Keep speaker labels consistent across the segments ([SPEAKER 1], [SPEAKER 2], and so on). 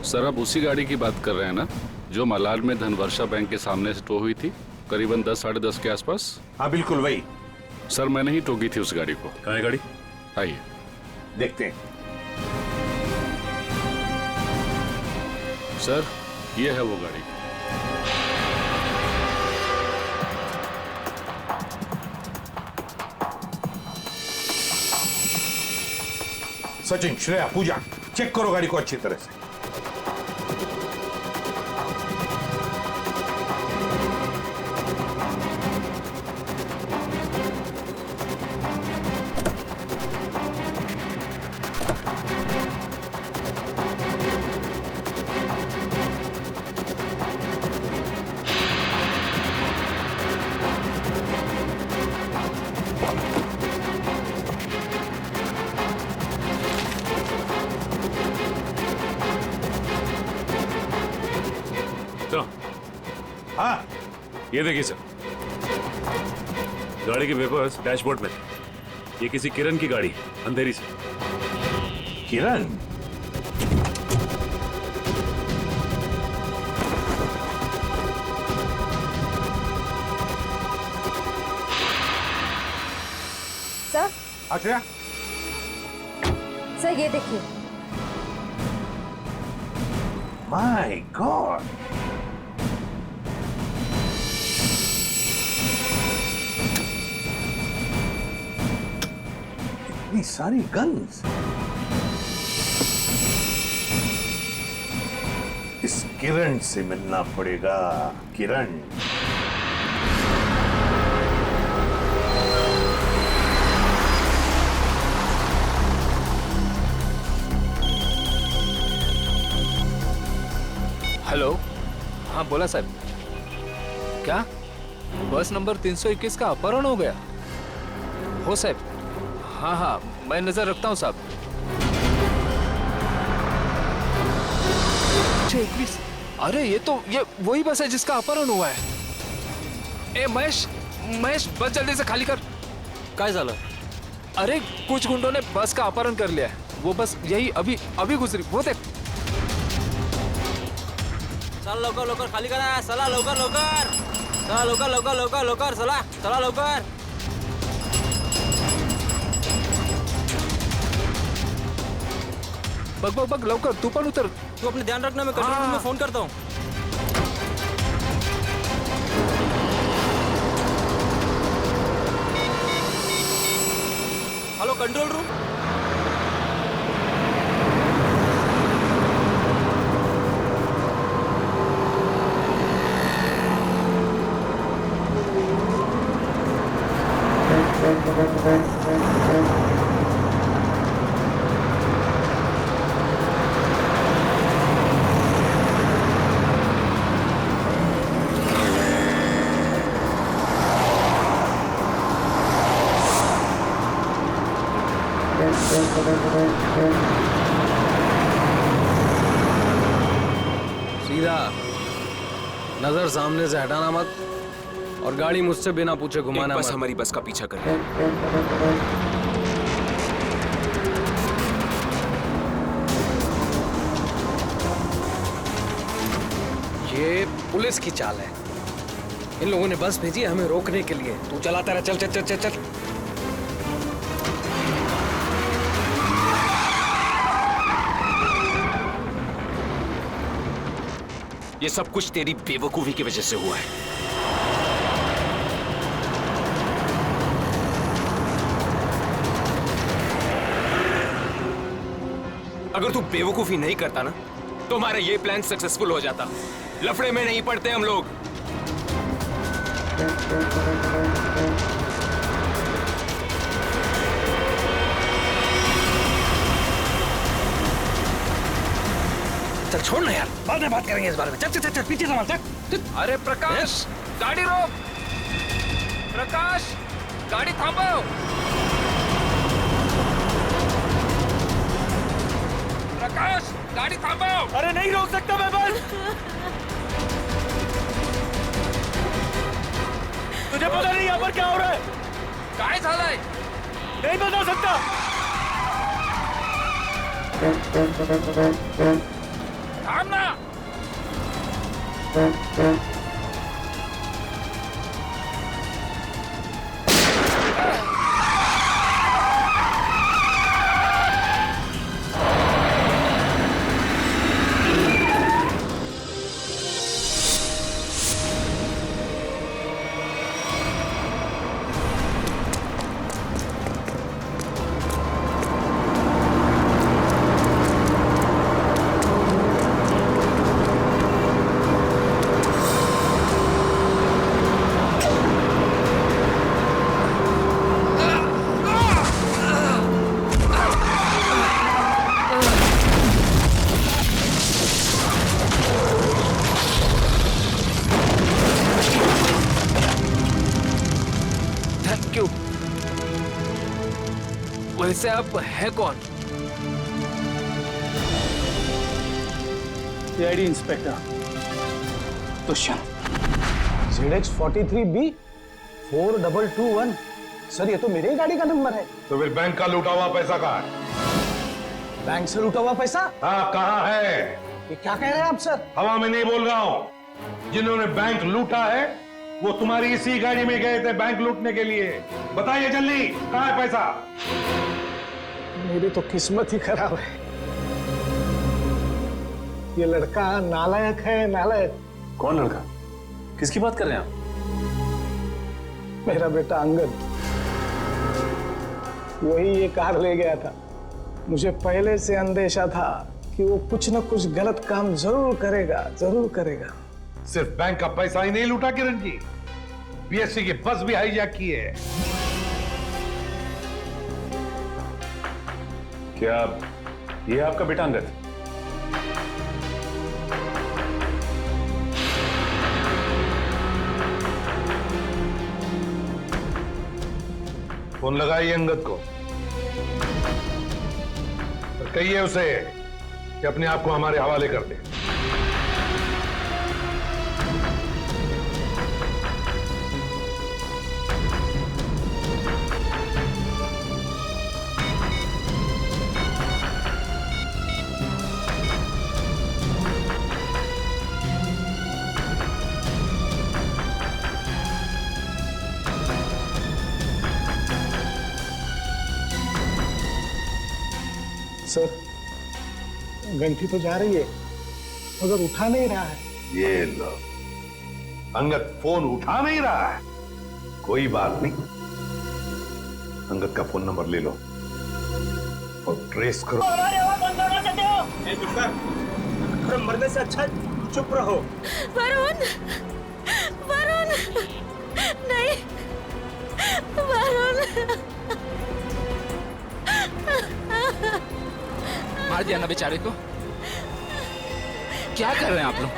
[SPEAKER 1] Sir आप उसी गाड़ी की बात कर रहे हैं ना जो मलाड में धनवर्षा बैंक के सामने से टो हुई थी करीबन 10 साढ़े 10 के आसपास?
[SPEAKER 2] हाँ बिल्कुल वही।
[SPEAKER 1] सर मैंने ही टोकी थी उस गाड़ी को।
[SPEAKER 3] कहाँ है गाड़ी?
[SPEAKER 1] आइए
[SPEAKER 2] देखते हैं।
[SPEAKER 1] सर ये है वो गाड़ी।
[SPEAKER 2] सचिन, श्रेया, पूजा, चेक करो गाड़ी को अच्छी तरह से। हाँ
[SPEAKER 3] ये देखिए सर, गाड़ी के पेपर्स डैशबोर्ड में। ये किसी किरण की गाड़ी है, अंधेरी से।
[SPEAKER 2] किरण?
[SPEAKER 4] सर।
[SPEAKER 2] श्रेया,
[SPEAKER 4] सर ये देखिए।
[SPEAKER 2] माय गॉड, इतनी सारी गन्स। इस किरण से मिलना पड़ेगा। किरण,
[SPEAKER 5] हेलो। हाँ बोला साहब। क्या बस नंबर 321 का अपहरण हो गया? हो साहब। हाँ हाँ मैं नजर रखता हूँ साहब। 621। अरे ये वही बस है जिसका अपहरण हुआ है। ए महेश, महेश बस जल्दी से खाली कर। काय झालं? अरे कुछ गुंडों ने बस का अपहरण कर लिया है। वो बस यही अभी गुजरी। वो देख।
[SPEAKER 6] चला लवकर लवकर खाली करा। चला लवकर लवकर, चला लवकर लवकर लवकर लवकर, चला चला लवकर।
[SPEAKER 5] बघ बघ बघ लवकर, तू पण उतर।
[SPEAKER 6] तू अपने ध्यान रखना, मैं कंट्रोल रूम में फोन करता हूँ। Hello control room.
[SPEAKER 7] सीधा नजर सामने से हटाना मत, और गाड़ी मुझसे बिना पूछे घुमाना मत।
[SPEAKER 6] बस हमारी बस का पीछा कर रही है।
[SPEAKER 7] ये पुलिस की चाल है। इन लोगों ने बस भेजी है हमें रोकने के लिए। तू चलाता रहा, चल चल चल चल चल।
[SPEAKER 6] ये सब कुछ तेरी बेवकूफी की वजह से हुआ है। अगर तू बेवकूफी नहीं करता ना तो हमारा ये प्लान सक्सेसफुल हो जाता। लफड़े में नहीं पड़ते हम लोग।
[SPEAKER 7] चल छोड़ ना यार, बाद में बात करेंगे इस बारे में। चल चल चल पीछे संभाल चल।
[SPEAKER 5] अरे प्रकाश, गाड़ी रोक। प्रकाश, गाड़ी थांबव। प्रकाश, गाड़ी थांबव।
[SPEAKER 6] अरे नहीं रोक सकता मैं बस। तुझे पता नहीं यहाँ पर क्या हो रहा है?
[SPEAKER 5] काय झालंय?
[SPEAKER 6] नहीं बता सकता।
[SPEAKER 1] थामना।
[SPEAKER 5] Thank you. वैसे आप है कौन?
[SPEAKER 8] CID inspector Dushyant. ZX43B 4221। Sir ये तो मेरे ही गाड़ी का नंबर है।
[SPEAKER 2] तो फिर बैंक का लूटा हुआ पैसा कहाँ है?
[SPEAKER 8] बैंक से लूटा हुआ पैसा?
[SPEAKER 2] हाँ, कहाँ है?
[SPEAKER 8] ये क्या कह रहे हैं आप सर?
[SPEAKER 2] हवा में नहीं बोल रहा हूँ। जिन्होंने बैंक लूटा है वो तुम्हारी इसी गाड़ी में गए थे बैंक लूटने के लिए। बताइए जल्दी, कहाँ है पैसा?
[SPEAKER 8] मेरी तो किस्मत ही खराब है। ये लड़का नालायक है, नालायक।
[SPEAKER 3] कौन लड़का? किसकी बात कर रहे हैं आप?
[SPEAKER 8] मेरा बेटा अंगद, वही ये कार ले गया था। मुझे पहले से अंदेशा था कि वो कुछ न कुछ गलत काम जरूर करेगा, जरूर करेगा।
[SPEAKER 2] सिर्फ बैंक का पैसा ही नहीं लूटा किरण जी, बीएससी की बस भी हाईजैक की है।
[SPEAKER 3] क्या ये आपका बेटा अंगद?
[SPEAKER 2] फोन लगाइए अंगद को और कहिए उसे कि अपने आप को हमारे हवाले कर दे।
[SPEAKER 8] सर घंटी तो जा रही है मगर उठा नहीं रहा है।
[SPEAKER 2] ये लो, अंगद फोन उठा नहीं रहा है। कोई बात नहीं, अंगद का फोन नंबर ले लो और ट्रेस करो।
[SPEAKER 8] मरने से अच्छा चुप रहो।
[SPEAKER 4] वरुण, वरुण, नहीं, वरुण।
[SPEAKER 5] मार दिया ना बेचारे को। क्या कर रहे हैं आप लोग?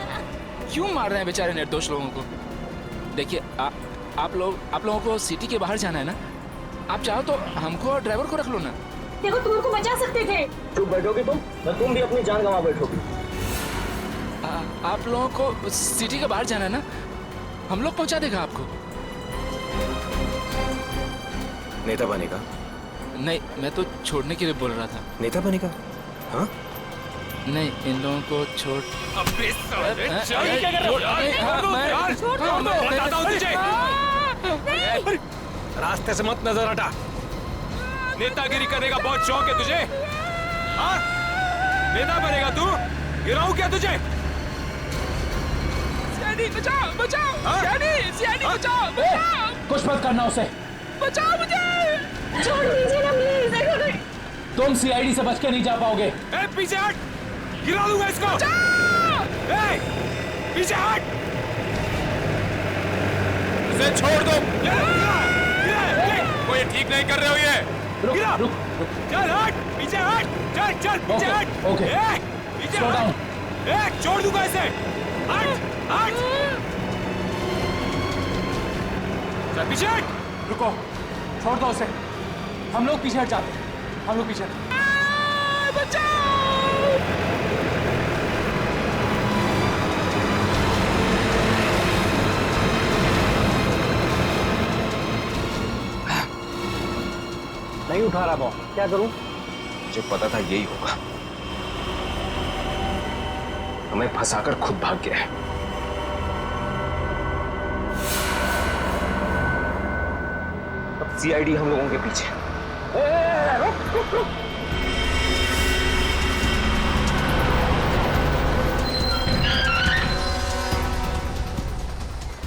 [SPEAKER 5] क्यों मार रहे हैं बेचारे निर्दोष लोगों को? देखिए आप लोगों को सिटी के बाहर जाना है ना, आप चाहो तो हमको और ड्राइवर को रख लो ना।
[SPEAKER 4] देखो तुम उनको बचा सकते थे।
[SPEAKER 8] चुप बैठोगे तुम भी अपनी जान गंवा बैठोगे।
[SPEAKER 5] आप लोगों को सिटी के बाहर जाना है ना, हम लोग पहुंचा देगा आपको।
[SPEAKER 6] नेता बनेगा?
[SPEAKER 5] नहीं, मैं तो छोड़ने के लिए बोल रहा था।
[SPEAKER 6] नेता बनेगा? हाँ?
[SPEAKER 5] नहीं, इन लोगों को छोड़।
[SPEAKER 6] अबे साले,
[SPEAKER 5] चल, क्या कर रहे हो?
[SPEAKER 6] बताता हूँ तुझे। रास्ते से मत नजर हटा। नेतागिरी करने का बहुत शौक है तुझे? हाँ? नेता बनेगा तू? गिराऊं क्या तुझे?
[SPEAKER 5] सीआईडी बचाओ, बचाओ, सीआईडी बचाओ, बचाओ।
[SPEAKER 8] कुछ मत करना उसे।
[SPEAKER 5] बचाओ मुझे।
[SPEAKER 4] छोड़ दीजिए ना प्लीज।
[SPEAKER 8] तुम सीआईडी से बच के नहीं जा पाओगे।
[SPEAKER 6] ए, पीछे हट, गिरा दूंगा इसको। ए, पीछे हट, इसे छोड़ दो। कोई ठीक नहीं कर रहे हो ये। गिरा,
[SPEAKER 8] रुक।
[SPEAKER 6] चल हट, पीछे हट, चल पीछे हट।
[SPEAKER 8] ओके।
[SPEAKER 6] पीछे हट। छोड़ दूंगा इसे। हट, हट। चल पीछे हट।
[SPEAKER 8] रुको, छोड़ दो उसे। हम लोग पीछे हट जाते हैं। हम लोग पीछे नहीं उठा रहा बॉल, क्या करूं?
[SPEAKER 6] मुझे पता था यही होगा।
[SPEAKER 5] हमें फंसाकर खुद भाग गया है। अब सीआईडी हम लोगों के पीछे।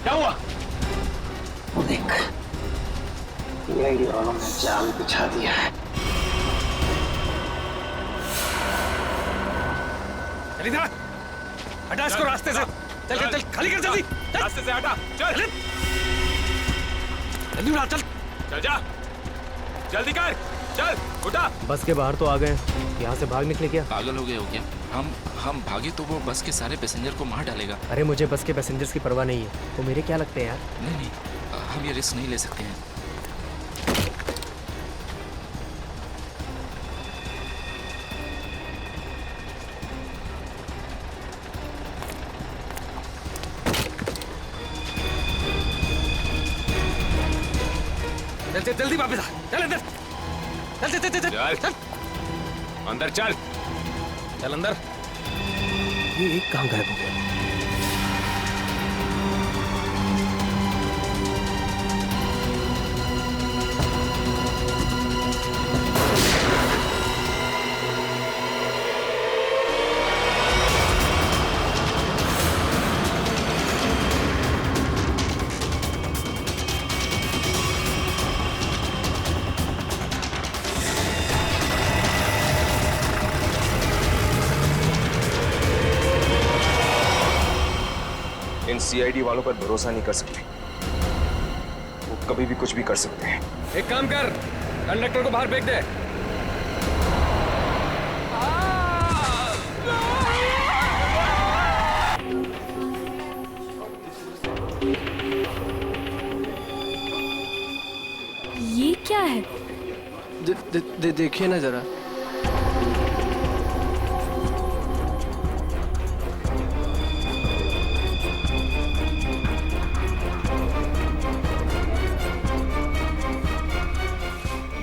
[SPEAKER 6] क्या हुआ?
[SPEAKER 8] देख, सीआईडी वालों ने जाल बिछा दिया है।
[SPEAKER 6] चल इधर, हटा इसको रास्ते से। चल चल चल, खाली कर जल्दी। रास्ते से हटा, चल जल्दी उड़ा, चल चल जा, जल्दी कर, चल उठा।
[SPEAKER 9] बस के बाहर तो आ गए, यहाँ से भाग निकले क्या?
[SPEAKER 10] पागल हो गए हो क्या? हम भागे तो वो बस के सारे पैसेंजर को मार डालेगा।
[SPEAKER 9] अरे मुझे बस के पैसेंजर्स की परवाह नहीं है, तो मेरे क्या लगते हैं यार?
[SPEAKER 10] नहीं नहीं, हम ये रिस्क नहीं ले सकते हैं।
[SPEAKER 6] चल चल जल्दी वापस आ, चल अंदर, चल चल चल चल चल अंदर चल, चल अंदर।
[SPEAKER 9] ये एक कहाँ गायब हो गया?
[SPEAKER 5] इन सीआईडी वालों पर भरोसा नहीं कर सकते, वो कभी भी कुछ भी कर सकते हैं।
[SPEAKER 6] एक काम कर, कंडक्टर को बाहर फेंक दे।
[SPEAKER 4] ये क्या है?
[SPEAKER 9] देखिए ना जरा।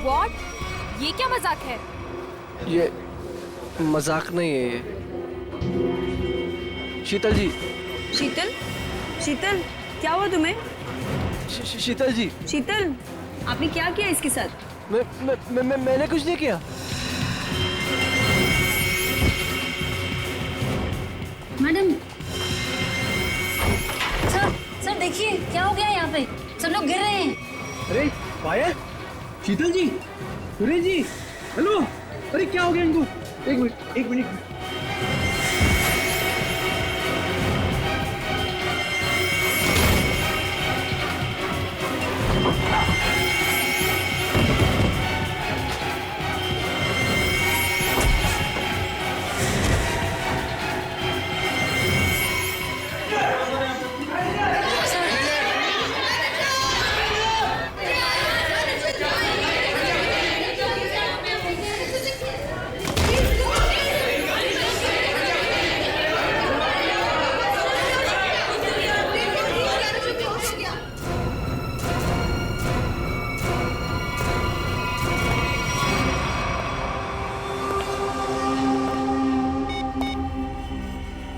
[SPEAKER 4] What? ये क्या मजाक है?
[SPEAKER 9] ये मजाक नहीं है ये। शीतल जी।
[SPEAKER 4] शीतल? शीतल, क्या हुआ तुम्हें?
[SPEAKER 9] शीतल जी।
[SPEAKER 4] शीतल, आपने क्या किया इसके साथ?
[SPEAKER 9] मैंने कुछ नहीं किया।
[SPEAKER 4] मैडम। सर देखिए क्या हो गया यहाँ पे, सब लोग गिर रहे हैं।
[SPEAKER 9] अरे पायल, शीतल जी, सुरेश जी, हेलो। अरे क्या हो गया इनको? एक मिनट।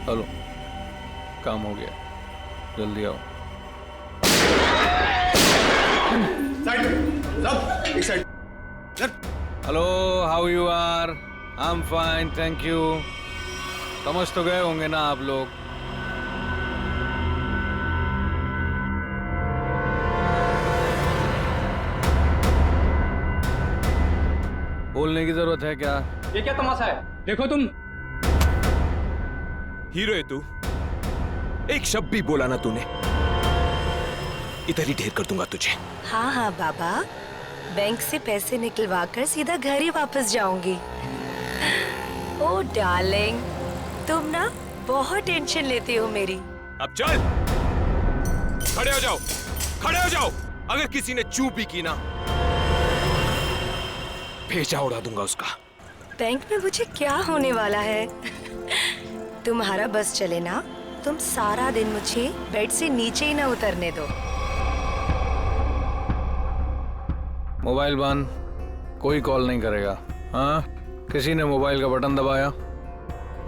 [SPEAKER 7] हेलो, काम हो गया, जल्दी आओ। Hello, how you are? I am fine, thank you. समझ तो गए होंगे ना आप लोग? बोलने की जरूरत है क्या?
[SPEAKER 9] ये क्या तमाशा है? देखो तुम।
[SPEAKER 6] हीरो है तू, एक शब्द भी बोला ना तूने, इधर ही ढेर कर दूंगा तुझे।
[SPEAKER 11] हाँ हाँ बाबा, बैंक से पैसे निकलवा कर सीधा घर ही वापस जाऊंगी। ओ डार्लिंग, तुम ना बहुत टेंशन लेती हो मेरी।
[SPEAKER 6] अब चल, खड़े हो जाओ, खड़े हो जाओ। अगर किसी ने चूप भी की ना, भेजा उड़ा दूंगा उसका।
[SPEAKER 11] बैंक में मुझे क्या होने वाला है? तुम्हारा बस चले ना, तुम सारा दिन मुझे बेड से नीचे ही ना उतरने दो।
[SPEAKER 7] मोबाइल बंद, कोई कॉल नहीं करेगा। हाँ, किसी ने मोबाइल का बटन दबाया?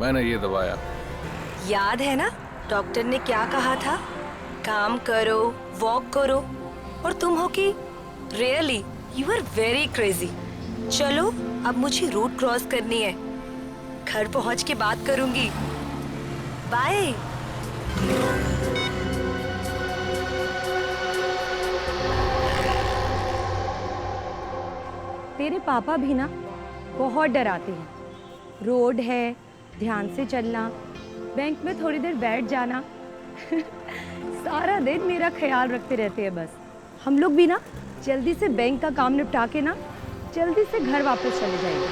[SPEAKER 7] मैंने ये दबाया।
[SPEAKER 11] याद है ना डॉक्टर ने क्या कहा था? काम करो, वॉक करो, और तुम हो कि really you are very crazy. चलो अब मुझे रोड क्रॉस करनी है, घर पहुंच के बात करूंगी। बाय।
[SPEAKER 12] तेरे पापा भी ना बहुत डराते हैं। रोड है, ध्यान से चलना, बैंक में थोड़ी देर बैठ जाना सारा दिन मेरा ख्याल रखते रहते हैं बस। हम लोग भी ना जल्दी से बैंक का काम निपटा के ना जल्दी से घर वापस चले जाएंगे।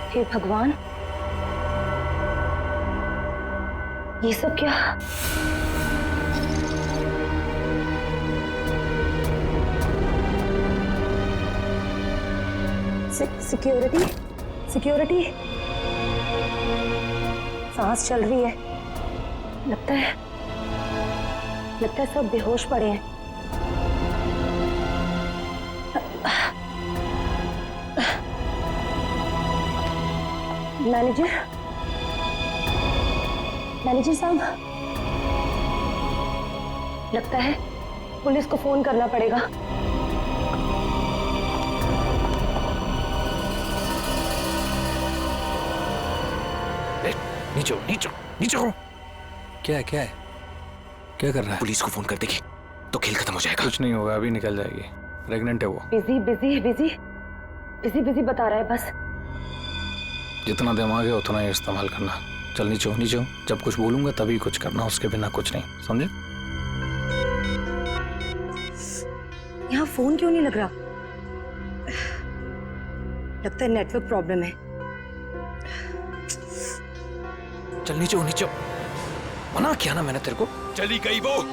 [SPEAKER 11] हे भगवान, ये सब क्या? Security, security. सांस चल रही है। लगता है सब बेहोश पड़े हैं। मैनेजर साहब, लगता है पुलिस को फोन करना पड़ेगा।
[SPEAKER 5] नीचे नीचे नीचे हो। क्या है क्या कर रहा है?
[SPEAKER 10] पुलिस को फोन कर देगी तो खेल खत्म हो जाएगा।
[SPEAKER 5] कुछ नहीं होगा, अभी निकल जाएगी। प्रेग्नेंट है वो।
[SPEAKER 11] बिजी बता रहा है बस।
[SPEAKER 5] जितना दिमाग है उतना ही इस्तेमाल करना। चल नीचे हो। जब कुछ बोलूंगा तभी कुछ करना, उसके बिना कुछ नहीं, समझे?
[SPEAKER 11] यहाँ फोन क्यों नहीं लग रहा? लगता है नेटवर्क प्रॉब्लम है।
[SPEAKER 5] चल नीचे हो। मना किया ना मैंने तेरे को।
[SPEAKER 6] चली गई वो।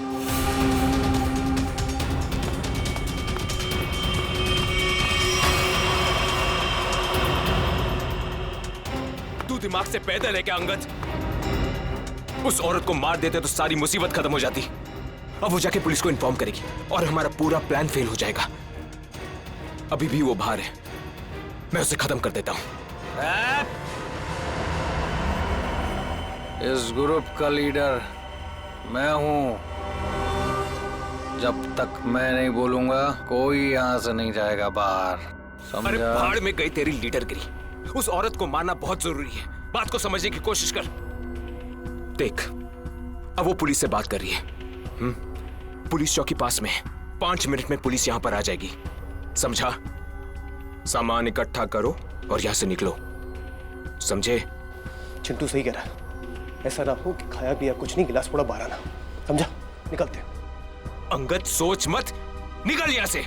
[SPEAKER 6] तू दिमाग से पैदल है क्या अंगद? उस औरत को मार देते तो सारी मुसीबत खत्म हो जाती। अब वो जाके पुलिस को इन्फॉर्म करेगी और हमारा पूरा प्लान फेल हो जाएगा। अभी भी वो बाहर है, मैं उसे खत्म कर देता हूं।
[SPEAKER 5] इस ग्रुप का लीडर मैं हूं। जब तक मैं नहीं बोलूंगा कोई यहां से नहीं जाएगा बाहर, समझा?
[SPEAKER 6] अरे भाड़ में गई तेरी लीडरगिरी। उस औरत को मारना बहुत जरूरी है। बात को समझने की कोशिश कर। देख, अब वो पुलिस से बात कर रही है। पुलिस चौकी पास में है। 5 मिनट में पुलिस यहां पर आ जाएगी, समझा? सामान इकट्ठा करो और यहां से निकलो, समझे?
[SPEAKER 9] चिंटू सही कह रहा है। ऐसा ना हो कि खाया पिया कुछ नहीं, गिलास पूरा बारह ना। समझा? निकलते।
[SPEAKER 6] अंगद सोच मत, निकल यहां से।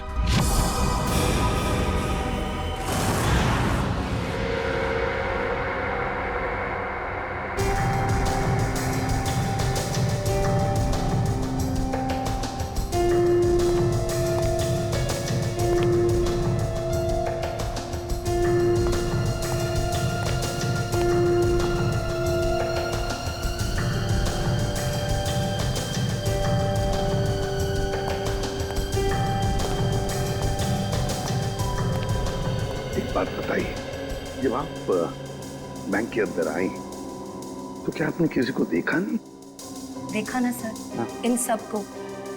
[SPEAKER 2] बात बताइए, जब आप बैंक के अंदर आई तो क्या आपने किसी को देखा नहीं?
[SPEAKER 11] देखा ना सर, इन सबको।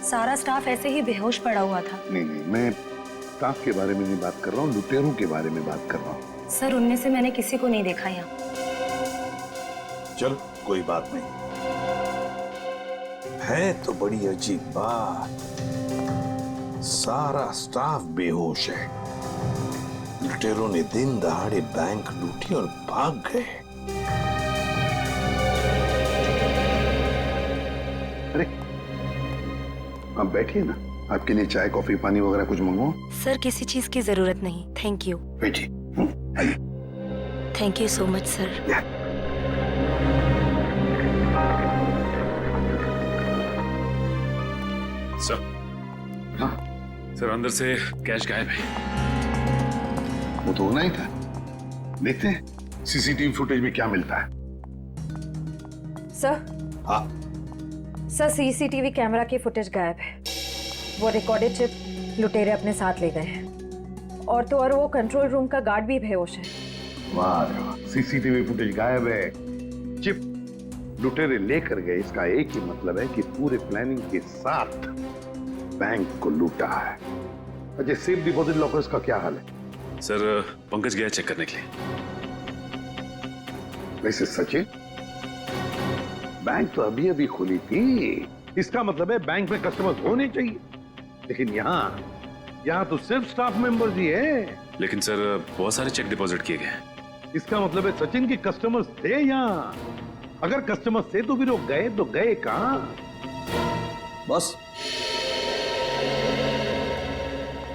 [SPEAKER 11] सारा स्टाफ ऐसे ही बेहोश पड़ा हुआ था।
[SPEAKER 2] नहीं, मैं स्टाफ के बारे में नहीं बात कर रहा हूँ, लुटेरों के बारे में बात कर रहा हूँ।
[SPEAKER 11] सर, उनमें से मैंने किसी को नहीं देखा यहाँ।
[SPEAKER 2] चलो कोई बात नहीं है। तो बड़ी अजीब बात, सारा स्टाफ बेहोश है। लुटेरों ने दिन दहाड़े बैंक लूटी और भाग गए। अरे आप बैठिए ना, आपके लिए चाय कॉफी पानी वगैरह कुछ मंगवाऊं?
[SPEAKER 11] सर, किसी चीज की जरूरत नहीं, थैंक यू।
[SPEAKER 2] बैठिए, आइए।
[SPEAKER 11] Thank you so much sir.
[SPEAKER 3] Sir,
[SPEAKER 2] हाँ
[SPEAKER 3] सर, अंदर से कैश गायब है।
[SPEAKER 2] वो तो होना ही था। देखते हैं सीसीटीवी फुटेज में क्या मिलता है?
[SPEAKER 13] सर,
[SPEAKER 2] हाँ,
[SPEAKER 13] सर सीसीटीवी कैमरा की फुटेज गायब है। वो रिकॉर्डेड चिप लुटेरे अपने साथ ले गए हैं और तो और वो कंट्रोल रूम का गार्ड भी बेहोश है।
[SPEAKER 2] वाह, सीसीटीवी फुटेज गायब है, चिप लुटेरे लेकर गए। इसका एक ही मतलब है कि पूरे प्लानिंग के साथ बैंक को लूटा है। अच्छा, सेफ डिपॉजिट लॉकर्स का क्या हाल है?
[SPEAKER 3] सर पंकज गया चेक करने के लिए।
[SPEAKER 2] वैसे सचिन, बैंक तो अभी अभी खुली थी, इसका मतलब है बैंक में कस्टमर्स होने चाहिए, लेकिन यहाँ तो सिर्फ स्टाफ मेंबर्स ही है।
[SPEAKER 3] लेकिन सर बहुत सारे चेक डिपॉजिट किए गए हैं।
[SPEAKER 2] इसका मतलब है सचिन के कस्टमर्स थे यहाँ। अगर कस्टमर्स थे तो फिर वो गए कहाँ?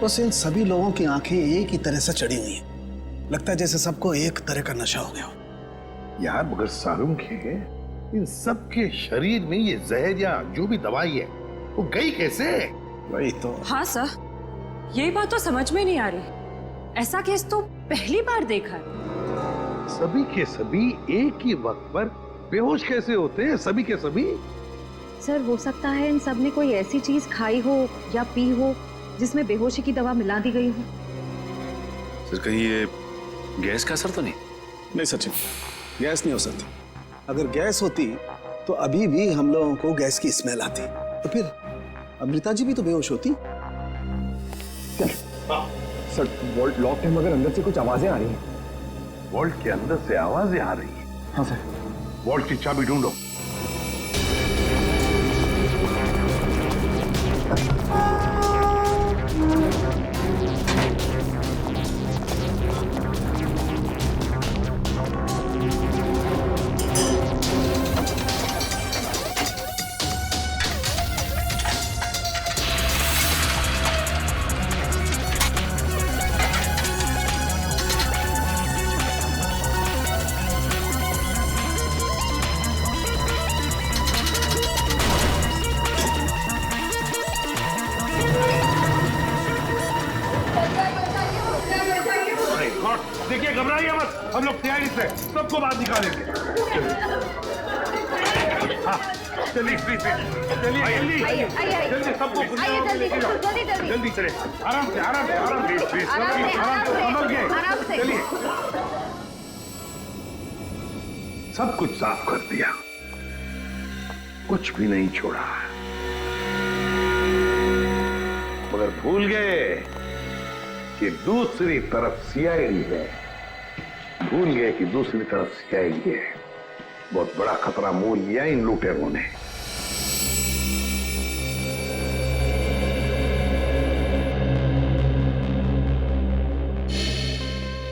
[SPEAKER 8] बस इन सभी लोगों की आंखें एक ही तरह से चढ़ी हुई हैं। लगता है जैसे सबको एक तरह का नशा हो गया हो।
[SPEAKER 2] यार मगर सारुण के इन सब के शरीर में ये जहर या जो भी दवाई है वो गई कैसे?
[SPEAKER 8] वही तो।
[SPEAKER 14] हाँ सर, यही बात तो समझ में नहीं आ रही। ऐसा केस तो पहली बार देखा है।
[SPEAKER 2] सभी के सभी एक ही वक्त पर बेहोश कैसे होते हैं? सभी के सभी।
[SPEAKER 12] सर हो सकता है इन सब ने कोई ऐसी चीज खाई हो या पी हो जिसमें बेहोशी की दवा मिला दी गई हो।
[SPEAKER 3] सर कहीं ये गैस का असर तो नहीं?
[SPEAKER 8] नहीं सचिन, गैस नहीं हो सकती। अगर गैस होती तो अभी भी हम लोगों को गैस की स्मेल आती, तो फिर अमृता जी भी तो बेहोश होती।
[SPEAKER 9] सर वॉल्ट लॉक है मगर अंदर से कुछ आवाजें आ रही हैं।
[SPEAKER 2] वॉल्ट के अंदर से आवाजें आ रही है?
[SPEAKER 9] हाँ सर।
[SPEAKER 2] वॉल्ट की चाबी ढूंढो। देखिए, घबराइए मत, हम लोग तैयारी से सबको बाहर निकालेंगे। हाँ, चलिए प्लीज, चलिए जल्दी सबको जल्दी चले, आराम से संभल के, चलिए। सब कुछ साफ कर दिया, कुछ भी नहीं छोड़ा, मगर भूल गए कि दूसरी तरफ सीआईडी है। भूल गए कि दूसरी तरफ सीआईडी है। बहुत बड़ा खतरा मोल लिया इन लुटेरों ने।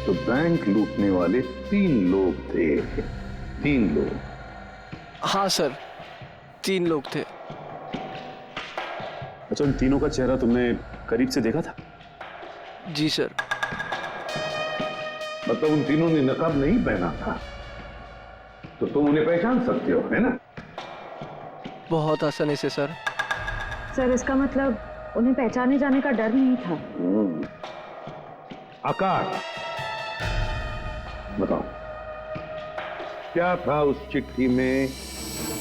[SPEAKER 2] तो बैंक लूटने वाले 3 लोग थे। 3 लोग।
[SPEAKER 5] हाँ सर, 3 लोग थे।
[SPEAKER 3] अच्छा, उन तीनों का चेहरा तुमने करीब से देखा था?
[SPEAKER 5] जी सर।
[SPEAKER 2] मतलब उन तीनों ने नकाब नहीं पहना था, तो तुम उन्हें पहचान सकते हो, है ना?
[SPEAKER 5] बहुत आसानी से सर।
[SPEAKER 12] सर इसका मतलब उन्हें पहचाने जाने का डर नहीं था।
[SPEAKER 2] आकाश, बताओ क्या था उस चिट्ठी में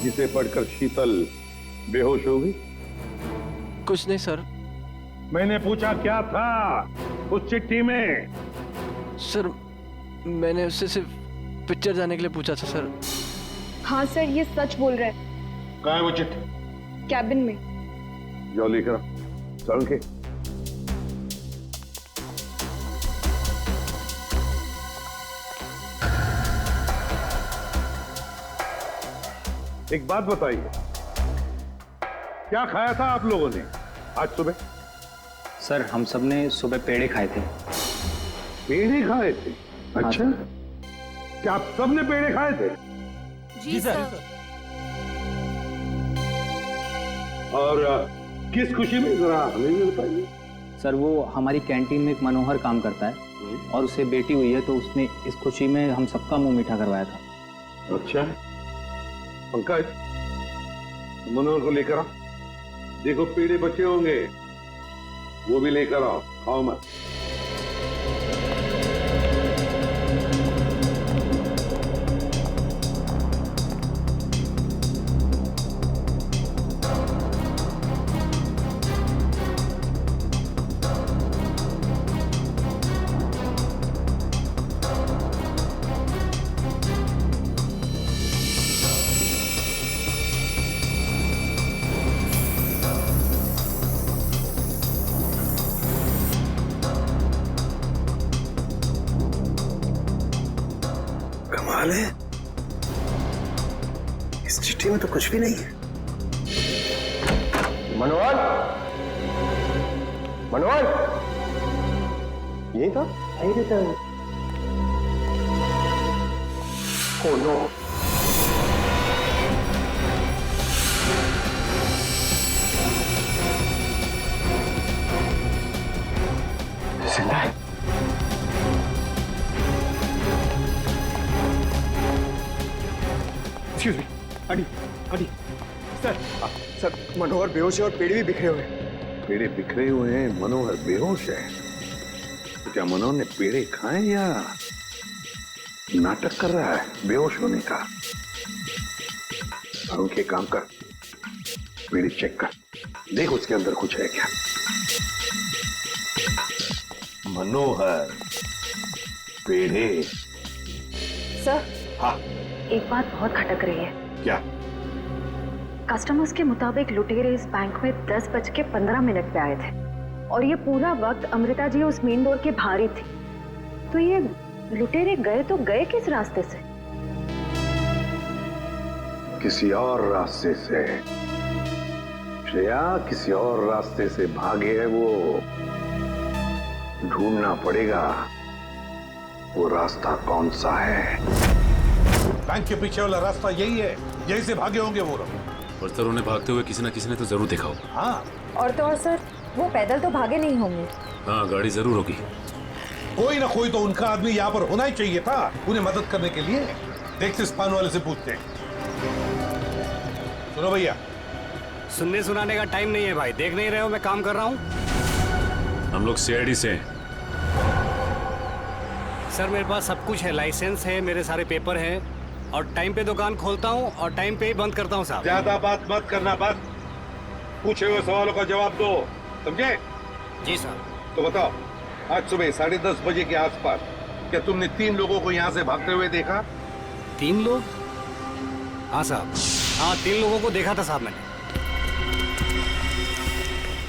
[SPEAKER 2] जिसे पढ़कर शीतल बेहोश हो गई?
[SPEAKER 5] कुछ नहीं सर।
[SPEAKER 2] मैंने पूछा क्या था उस चिट्ठी में?
[SPEAKER 5] सर मैंने उससे सिर्फ पिक्चर जाने के लिए पूछा था सर।
[SPEAKER 12] हाँ सर, ये सच बोल रहा है।
[SPEAKER 2] कहाँ है वो चिट्ठी?
[SPEAKER 12] कैबिन में।
[SPEAKER 2] जाओ लेकर आओ। सारुण के एक बात बताइए, क्या खाया था आप लोगों ने आज सुबह?
[SPEAKER 15] सर हम सब ने सुबह पेड़े खाए थे।
[SPEAKER 2] पेड़े खाए थे? अच्छा, क्या आप सब ने पेड़े खाए थे?
[SPEAKER 14] जी सर।
[SPEAKER 2] और किस खुशी में, जरा हमें भी बताइए।
[SPEAKER 15] सर वो हमारी कैंटीन में एक मनोहर काम करता है और उसे बेटी हुई है, तो उसने इस खुशी में हम सबका मुंह मीठा करवाया था।
[SPEAKER 2] अच्छा, पंकज मनोहर को लेकर आओ। देखो पेड़े बचे होंगे, वो भी लेकर आओ, खाओ मत।
[SPEAKER 8] साले, इस चिट्ठी में तो कुछ भी नहीं है।
[SPEAKER 16] मनोहर, मनोहर, यही था? आई रहता है। Oh no! जिंदा है।
[SPEAKER 2] Excuse me, अडी,
[SPEAKER 16] सर, मनोहर बेहोश है और पेड़ भी बिखरे हुए हैं।
[SPEAKER 2] पेड़े बिखरे हुए हैं, मनोहर बेहोश है। तो क्या मनोहर ने पेड़े खाए या नाटक कर रहा है बेहोश होने का? अरुण के काम कर, पेड़े चेक कर, देख उसके अंदर कुछ है क्या। मनोहर, पेड़े।
[SPEAKER 13] सर,
[SPEAKER 2] हाँ,
[SPEAKER 13] एक बात बहुत खटक रही है।
[SPEAKER 2] क्या?
[SPEAKER 13] कस्टमर्स के मुताबिक लुटेरे इस बैंक में 10:15 पे आए थे और ये पूरा वक्त अमृता जी उस मेन डोर के बाहर ही थी। तो ये लुटेरे गए तो गए किस रास्ते से?
[SPEAKER 2] किसी और रास्ते से श्रेया, किसी और रास्ते से भागे है वो। ढूंढना पड़ेगा वो रास्ता कौन सा है।
[SPEAKER 17] बैंक के पीछे वाला रास्ता यही है, यही से भागे होंगे वो लोग।
[SPEAKER 3] और सर उन्हें भागते हुए किसी न किसी ने तो जरूर देखा होगा।
[SPEAKER 17] हाँ,
[SPEAKER 13] और तो और सर, वो पैदल तो भागे नहीं होंगे।
[SPEAKER 3] हाँ, गाड़ी जरूर होगी।
[SPEAKER 17] कोई ना कोई तो उनका आदमी यहाँ पर होना ही चाहिए था उन्हें मदद करने के लिए। देखते इस पान वाले से पूछते हैं। सुनो भैया,
[SPEAKER 18] सुनने सुनाने का टाइम नहीं है भाई, देख नहीं रहे हो मैं काम कर रहा हूँ।
[SPEAKER 3] हम लोग सीआईडी से हैं।
[SPEAKER 18] सर मेरे पास सब कुछ है, लाइसेंस है, मेरे सारे पेपर हैं और टाइम पे दुकान खोलता हूँ और टाइम पे ही बंद करता हूँ साहब।
[SPEAKER 17] ज्यादा बात मत करना, बस पूछे हुए सवालों का जवाब दो, समझे?
[SPEAKER 18] जी साहब।
[SPEAKER 17] तो बताओ, आज सुबह 10:30 बजे के आसपास क्या तुमने 3 लोगों को यहाँ से भागते हुए देखा?
[SPEAKER 18] 3 लोग? हाँ साहब, हाँ 3 लोगों को देखा था साहब मैंने।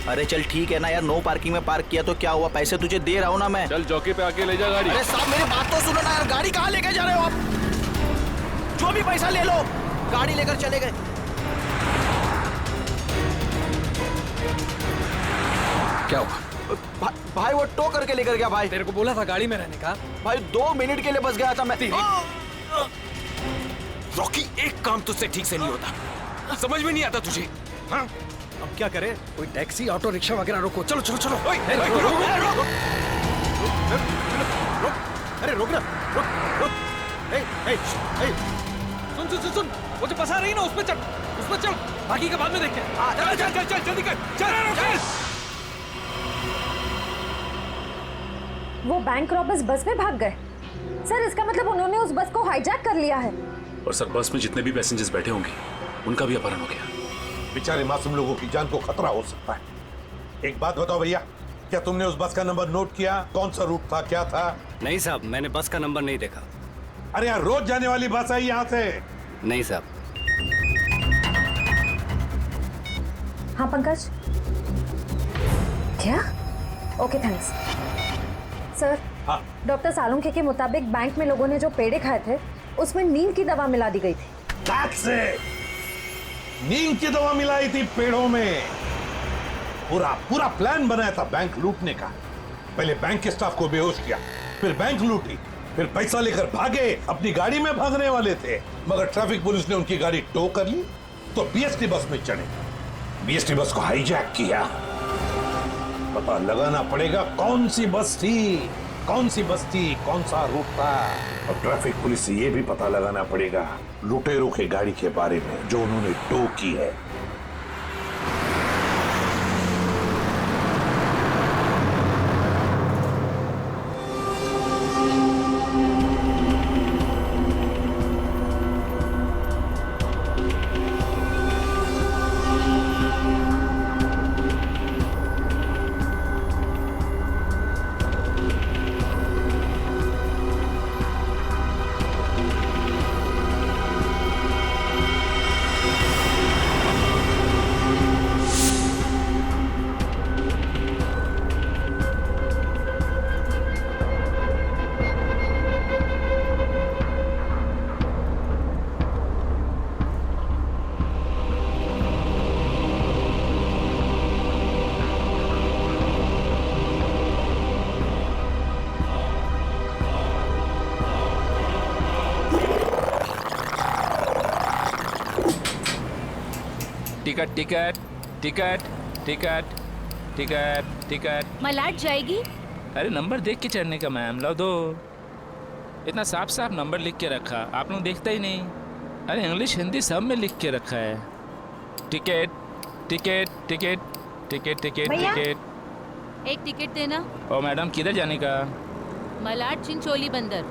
[SPEAKER 19] अरे चल ठीक है ना यार, नो पार्किंग में पार्क किया तो क्या हुआ, पैसे तुझे दे रहा हूँ ना मैं।
[SPEAKER 1] चल चौकी पे आके ले जा गाड़ी।
[SPEAKER 19] अरे साहब मेरी बात तो सुनो ना यार, गाड़ी कहाँ लेके जा रहे हो आप? जो भी पैसा ले लो, गाड़ी लेकर चले गए।
[SPEAKER 5] क्या हुआ?
[SPEAKER 19] भाई वो टो करके लेकर गया भाई।
[SPEAKER 5] तेरे को बोला था गाड़ी में रहने का।
[SPEAKER 19] भाई 2 मिनट के लिए बस गया था मैं।
[SPEAKER 6] रॉकी, एक काम तुझसे ठीक से नहीं होता, समझ में नहीं आता तुझे? हाँ?
[SPEAKER 5] अब क्या करे? कोई टैक्सी, ऑटो रिक्शा वगैरह रोको। चलो चलो चलो।
[SPEAKER 18] अरे रोक ना, रुक। सुन सुन सुन सुन, वो जो बसा रही ना उसमें चल, उसमें चल, बाकी का बाद में देखते हैं। चल चल चल चल जल्दी कर, चल।
[SPEAKER 13] वो बैंक रॉबर्स बस में भाग गए। सर इसका मतलब उन्होंने उस बस को हाईजैक कर लिया है।
[SPEAKER 3] और सर बस में जितने भी पैसेंजर्स बैठे होंगे उनका भी अपहरण हो गया।
[SPEAKER 17] बेचारे मासूम लोगों की जान को खतरा हो सकता है। एक बात बताओ भैया, क्या तुमने उस बस का नंबर नोट किया? कौन सा रूट था, क्या था?
[SPEAKER 18] नहीं साहब, मैंने बस का नंबर नहीं देखा।
[SPEAKER 17] अरे यार, रोज जाने वाली बस है यहाँ से।
[SPEAKER 18] नहीं साहब।
[SPEAKER 13] हाँ पंकज, क्या? Okay thanks. सर,
[SPEAKER 17] हाँ?
[SPEAKER 13] डॉक्टर सालुंखे के मुताबिक बैंक में लोगों ने जो पेड़े खाए थे उसमें नींद की दवा मिला दी गई थी।
[SPEAKER 17] That's it! नींद की दवा मिलाई थी पेड़ों में। पूरा प्लान बनाया था बैंक लूटने का। पहले बैंक के स्टाफ को बेहोश किया, फिर बैंक लूटी, फिर पैसा लेकर भागे, अपनी गाड़ी में भागने वाले थे। मगर ट्रैफिक पुलिस ने उनकी गाड़ी टो कर ली तो बीएसटी बस में चढ़े, बीएसटी बस को हाईजैक किया। पता लगाना पड़ेगा कौन सी बस थी, कौन सा रूट था। और ट्रैफिक पुलिस से यह भी पता लगाना पड़ेगा लुटेरों के गाड़ी के बारे में जो उन्होंने टो की है।
[SPEAKER 10] Ticket ticket ticket ticket ticket ticket.
[SPEAKER 4] Malad जाएगी।
[SPEAKER 10] अरे नंबर देख के चढ़ने का मैम, लो दो। इतना साफ साफ नंबर लिख के रखा, आप लोग देखता ही नहीं। अरे इंग्लिश हिंदी सब में लिख के रखा है। Ticket ticket ticket ticket ticket
[SPEAKER 4] भैया?
[SPEAKER 10] टिकट।
[SPEAKER 4] एक टिकट देना।
[SPEAKER 10] ओ मैडम किधर जाने का?
[SPEAKER 4] मलाड चिंचोली बंदर।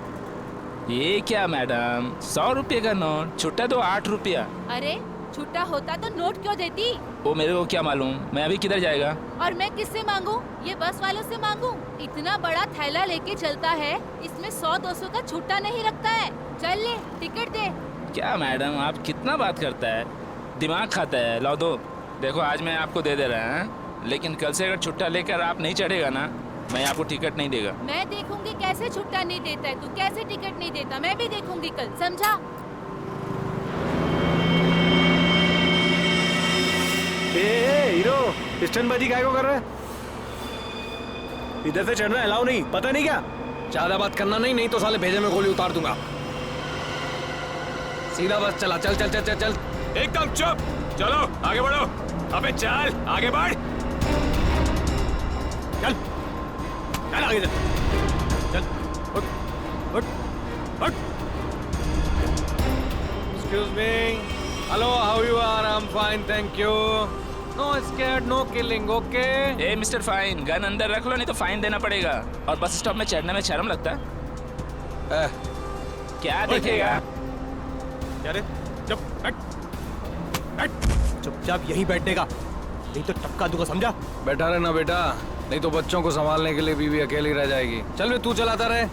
[SPEAKER 10] ये क्या मैडम, 100 रुपये का नोट, छुट्टा दो 8 रुपया।
[SPEAKER 4] अरे छुट्टा होता तो नोट क्यों देती?
[SPEAKER 10] वो मेरे को क्या मालूम, मैं अभी किधर जाएगा?
[SPEAKER 4] और मैं किससे मांगू? ये बस वालों से मांगू? इतना बड़ा थैला लेके चलता है, इसमें 100-200 का छुट्टा नहीं रखता है। चल ले टिकट दे।
[SPEAKER 10] क्या मैडम आप कितना बात करता है, दिमाग खाता है। लो दो। देखो आज मैं आपको दे रहा है, लेकिन कल से अगर छुट्टा लेकर आप नहीं चढ़ेगा ना, मैं आपको टिकट नहीं देगा।
[SPEAKER 4] मैं देखूंगी कैसे छुट्टा नहीं देता है, तू कैसे टिकट नहीं देता, मैं भी देखूंगी कल, समझा?
[SPEAKER 9] हीरो स्टंटबाजी काय को कर रहा है? इधर से चढ़ना अलाउ नहीं, पता नहीं क्या?
[SPEAKER 7] ज्यादा बात करना नहीं, नहीं तो साले भेजे में गोली उतार दूंगा। सीधा बस चला, चल चल चल चल चल।
[SPEAKER 6] एकदम चुप, चलो आगे बढ़ो। अबे चल आगे बढ़,
[SPEAKER 9] चल चल आगे चल, चल उठ उठ उठ।
[SPEAKER 7] Excuse me. Hello, how you are? I'm fine, thank you. No scared, no killing, okay?
[SPEAKER 10] A mister fine, gun अंदर रख लो नहीं तो फाइन देना पड़ेगा। और बस स्टॉप में चढ़ने में शर्म लगता है? क्या देखेगा?
[SPEAKER 9] अरे चुप बैठ, चुपचाप यहीं बैठेगा, नहीं तो टपका दूंगा, समझा?
[SPEAKER 7] बैठा रहना बेटा, नहीं तो बच्चों को संभालने के लिए बीवी अकेली रह जाएगी। चल बे, तू चलाता रहे।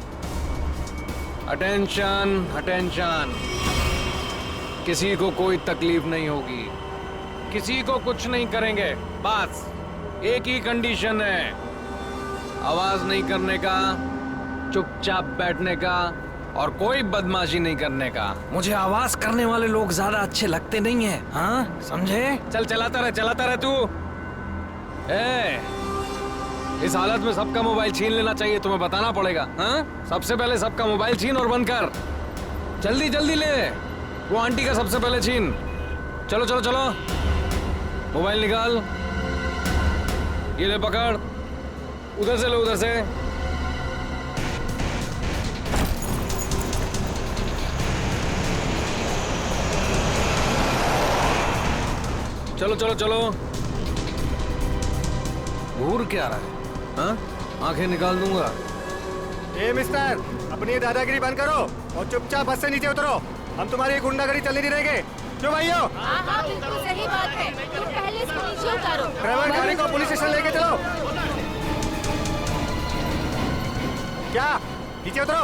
[SPEAKER 7] अटेंशन अटेंशन, किसी को कोई तकलीफ नहीं होगी, किसी को कुछ नहीं करेंगे। बस एक ही कंडीशन है, आवाज नहीं करने का, चुपचाप बैठने का और कोई बदमाशी नहीं करने का। मुझे आवाज करने वाले लोग ज्यादा अच्छे लगते नहीं हैं, हाँ समझे? चल चलाता रहे तू। इस हालत में सबका मोबाइल छीन लेना चाहिए, तुम्हें बताना पड़ेगा। हाँ सबसे पहले सबका मोबाइल छीन और बंद कर, जल्दी जल्दी ले। वो आंटी का सबसे पहले छीन। चलो चलो चलो, मोबाइल निकाल, ये ले पकड़, उधर से ले, उधर से। चलो चलो चलो। घूर क्या रहा है? हाँ आंखें निकाल दूंगा।
[SPEAKER 18] ए मिस्टर, अपनी दादागिरी बंद करो और चुपचाप बस से नीचे उतरो। हम तुम्हारी गुंडागर्दी चलने नहीं देंगे। क्यों भाइयों?
[SPEAKER 4] हाँ बिल्कुल सही बात है, तुम पहले इसको नीचे उतारो।
[SPEAKER 18] ड्राइवर गाड़ी को पुलिस स्टेशन लेके चलो। क्या नीचे उतरो।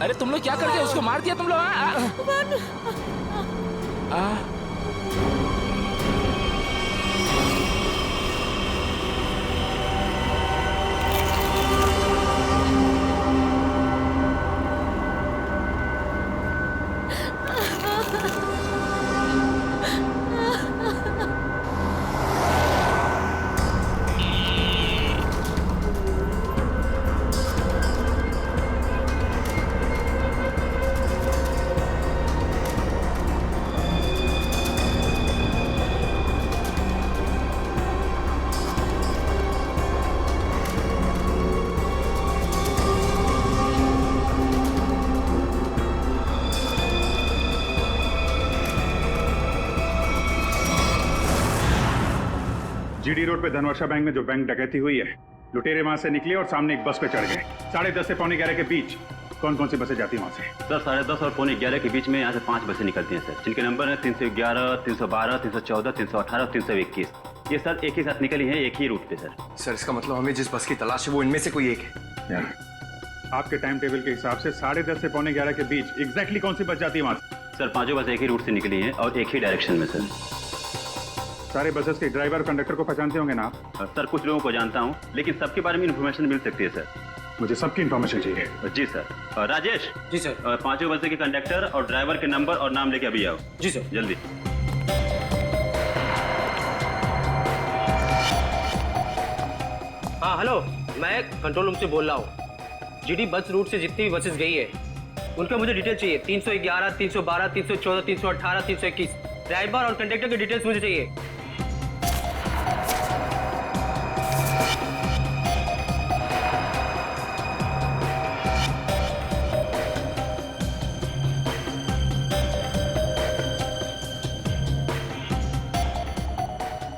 [SPEAKER 10] अरे तुम लोग क्या करके उसको मार दिया तुम लोग?
[SPEAKER 20] जीडी रोड पे धनवर्षा बैंक में जो बैंक डकैती हुई है, लुटेरे वहां से निकले और सामने एक बस पे चढ़ गए। 10:30 से 11:45 के बीच कौन कौन सी बसें जाती हैं वहां से?
[SPEAKER 21] सर 10:30 और 11:45 के बीच में यहाँ से 5 बसें निकलती हैं सर, जिनके नंबर है 311, 312, 314, 318 और 321। ये सर एक ही साथ निकली है, एक ही रूट पे सर।
[SPEAKER 16] सर इसका मतलब हमें जिस बस की तलाश है वो इनमें से कोई एक है।
[SPEAKER 20] आपके टाइम टेबल के हिसाब से 10:30 से 11:45 के बीच एग्जैक्टली कौन सी बस जाती है वहां से?
[SPEAKER 21] सर पांचों बसें एक ही रूट से निकली हैं और एक ही डायरेक्शन में सर।
[SPEAKER 20] सारे बसेस के ड्राइवर और कंडक्टर को पहचानते होंगे ना आप?
[SPEAKER 21] सर कुछ लोगों को जानता हूँ, लेकिन सबके बारे में इन्फॉर्मेशन मिल सकती है सर।
[SPEAKER 20] मुझे सबकी इन्फॉर्मेशन चाहिए।
[SPEAKER 21] जी सर। राजेश।
[SPEAKER 16] जी सर।
[SPEAKER 21] पांचों बसें के कंडक्टर और ड्राइवर के नंबर और नाम लेके अभी आओ।
[SPEAKER 16] जी सर।
[SPEAKER 21] जल्दी।
[SPEAKER 22] हाँ हेलो, मैं कंट्रोल रूम से बोल रहा हूँ।
[SPEAKER 15] जीडी बस रूट से जितनी भी बसेस गई है उनका मुझे डिटेल चाहिए। 311, 312, 314, 318, 321। ड्राइवर और कंडक्टर की डिटेल्स मुझे चाहिए।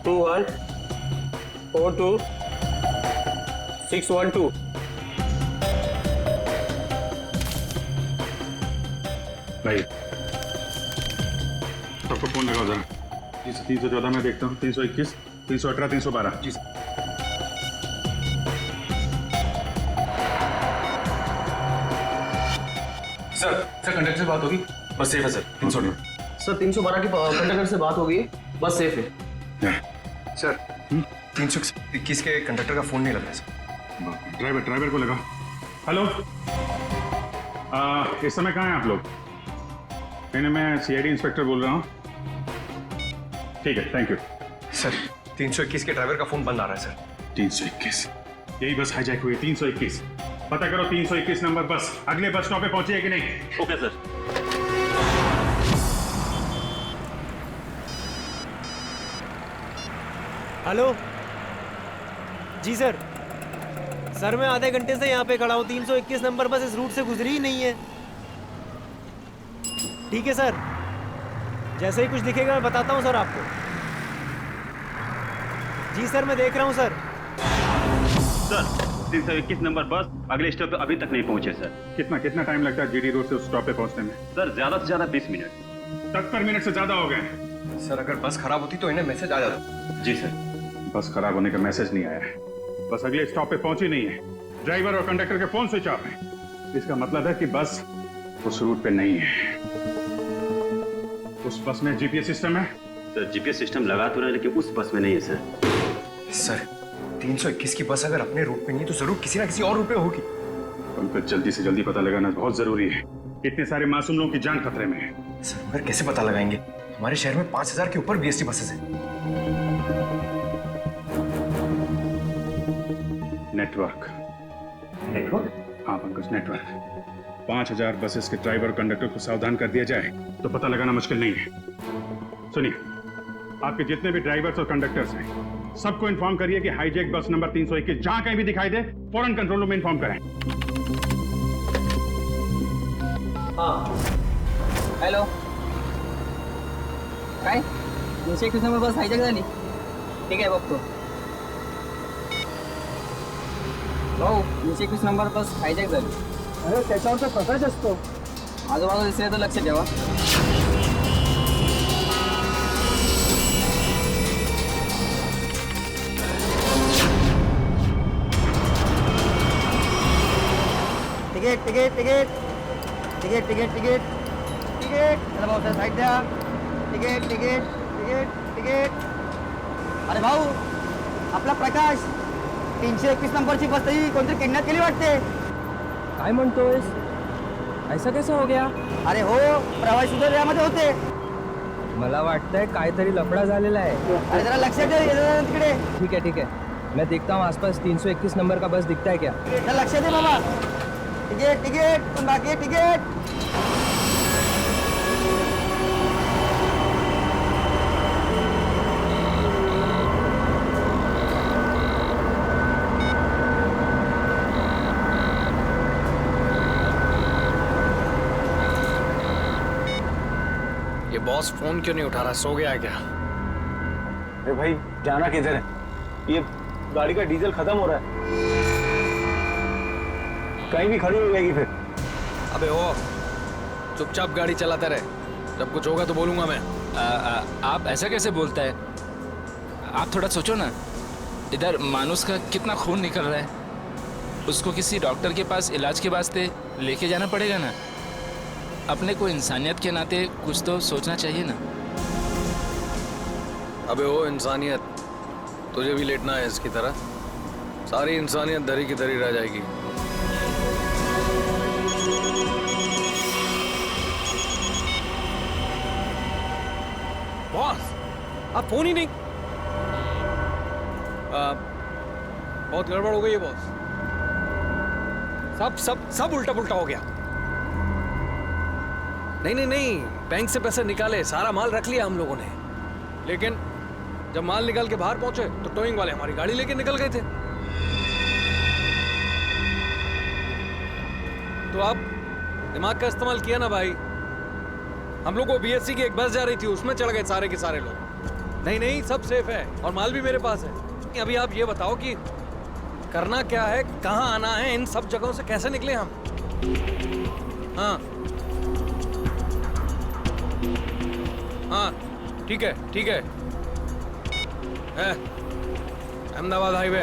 [SPEAKER 15] टू 1 4 2 6 1 2।
[SPEAKER 20] भाई सबको फोन लगाओ जरा। 314 में देखता हूँ, 321, 318, 312। जी सर।
[SPEAKER 5] सर कंडक्टर से बात होगी, बस सेफ है सर। 318
[SPEAKER 15] सर 312 की कंडक्टर से बात होगी, बस सेफ है।
[SPEAKER 16] सर 321 के कंडक्टर का फोन नहीं लग रहा सर।
[SPEAKER 20] ड्राइवर को लगा। हेलो, इस समय कहाँ हैं आप लोग? नहीं, मैं सीआईडी इंस्पेक्टर बोल रहा हूँ। ठीक है, थैंक यू।
[SPEAKER 16] सर 321 के ड्राइवर का फोन बंद आ रहा है सर।
[SPEAKER 20] 321, यही बस हाईजैक हुई है। 321 पता करो, 321 नंबर बस अगले बस स्टॉप पे पहुंची है कि नहीं।
[SPEAKER 21] Okay sir.
[SPEAKER 11] हेलो जी सर। सर मैं आधे घंटे से यहाँ पे खड़ा हूँ, 321 नंबर बस इस रूट से गुजरी ही नहीं है। ठीक है सर, जैसे ही कुछ दिखेगा मैं बताता हूँ सर आपको। जी सर मैं देख रहा हूँ सर।
[SPEAKER 21] सर 321 नंबर बस अगले स्टॉप पे अभी तक नहीं पहुंचे सर।
[SPEAKER 20] कितना टाइम लगता है जीडी रोड से उस स्टॉप पे पहुंचने में?
[SPEAKER 21] सर ज्यादा से ज्यादा 20 मिनट।
[SPEAKER 20] 70 मिनट से ज्यादा हो गए।
[SPEAKER 16] सर अगर बस खराब होती तो इन्हें मैसेज आ जाता।
[SPEAKER 21] जी सर।
[SPEAKER 20] बस खराब होने का मैसेज नहीं आया है, बस अगले स्टॉप पे पहुंची नहीं है। ड्राइवर और कंडक्टर के फोन स्विच ऑफ है। इसका मतलब है कि बस उस रूट पे नहीं है। उस बस में जीपीएस सिस्टम है?
[SPEAKER 21] सर जीपीएस सिस्टम लगा तो रहा है, लेकिन उस बस में नहीं है सर।
[SPEAKER 16] सर 321 की बस अगर अपने रूट पे नहीं है तो जरूर किसी ना किसी और रूट पे होगी।
[SPEAKER 20] उनको जल्दी से जल्दी पता लगाना बहुत जरूरी है। इतने सारे मासूम लोगों की जान खतरे में है।
[SPEAKER 16] सर मगर कैसे पता लगाएंगे? हमारे शहर में 5000 के ऊपर बीएसटी बसेस हैं।
[SPEAKER 20] नेटवर्क? हाँ पंकज, नेटवर्क। 5000 बसेस के ड्राइवर कंडक्टर को सावधान कर दिया जाए तो पता लगाना मुश्किल नहीं है। सुनिए, आपके जितने भी ड्राइवर्स और कंडक्टर्स हैं सबको इन्फॉर्म करिए कि हाईजैक बस नंबर 321 जहां कहीं भी दिखाई दे फौरन कंट्रोल रूम में इन्फॉर्म करें।
[SPEAKER 15] हाँ हॅलो काय 321 नंबर बस हायजॅक झाली? ठीक आहे बघतो भाऊ। 321 नंबर बस हायजॅक झाली।
[SPEAKER 9] अरे त्याच्यावर तर प्रकाश असतो।
[SPEAKER 15] आजूबाजूला दिसले तर लक्ष ठेवा।
[SPEAKER 11] Ticket ticket ticket ticket ticket ticket ticket चला भाऊ सर साईड द्या। Ticket ticket ticket ticket. अरे भाऊ आपला प्रकाश 321 नंबरची बस तरी कोणतरी किडनॅप केली वाटते।
[SPEAKER 15] काय म्हणतोयस? ऐसा कैसा हो गया?
[SPEAKER 11] अरे हो, प्रवासी सुद्धा यामध्ये होते।
[SPEAKER 15] मला वाटतंय काहीतरी लफडा झालेला आहे।
[SPEAKER 11] अरे जरा लक्ष दे तिकडे।
[SPEAKER 15] ठीक है मैं देखता हूँ आसपास 321 नंबर का बस दिखता है क्या।
[SPEAKER 11] लक्ष दे बाबा। टिकट टिकट पण बाकी आहे टिकट।
[SPEAKER 7] ये बॉस फोन क्यों नहीं उठा रहा? सो गया क्या?
[SPEAKER 8] अरे भाई जाना किधर है? ये गाड़ी का डीजल खत्म हो रहा है, कहीं भी खड़ी हो जाएगी फिर।
[SPEAKER 7] अबे ओ, चुपचाप गाड़ी चलाते रहे, जब कुछ होगा तो बोलूंगा मैं।
[SPEAKER 10] आप ऐसा कैसे बोलता है? आप थोड़ा सोचो ना, इधर मानुस का कितना खून निकल रहा है, उसको किसी डॉक्टर के पास इलाज के वास्ते लेके जाना पड़ेगा ना। अपने को इंसानियत के नाते कुछ तो सोचना चाहिए ना।
[SPEAKER 7] अबे ओ इंसानियत, तुझे भी लेटना है इसकी तरह? सारी इंसानियत दरी की दरी रह जाएगी। बॉस आप फोन ही नहीं। बहुत गड़बड़ हो गई है बॉस। सब सब सब उल्टा पुल्टा हो गया। नहीं नहीं नहीं, बैंक से पैसे निकाले, सारा माल रख लिया हम लोगों ने, लेकिन जब माल निकाल के बाहर पहुंचे तो टोइंग वाले हमारी गाड़ी लेके निकल गए थे। तो अब दिमाग का इस्तेमाल किया ना भाई। हम लोग को बीएससी की एक बस जा रही थी, उसमें चढ़ गए सारे के सारे लोग। नहीं नहीं, सब सेफ है और माल भी मेरे पास है। अभी आप ये बताओ कि करना क्या है, कहाँ आना है, इन सब जगहों से कैसे निकले हम? हाँ हाँ, ठीक है ठीक है। अहमदाबाद हाईवे।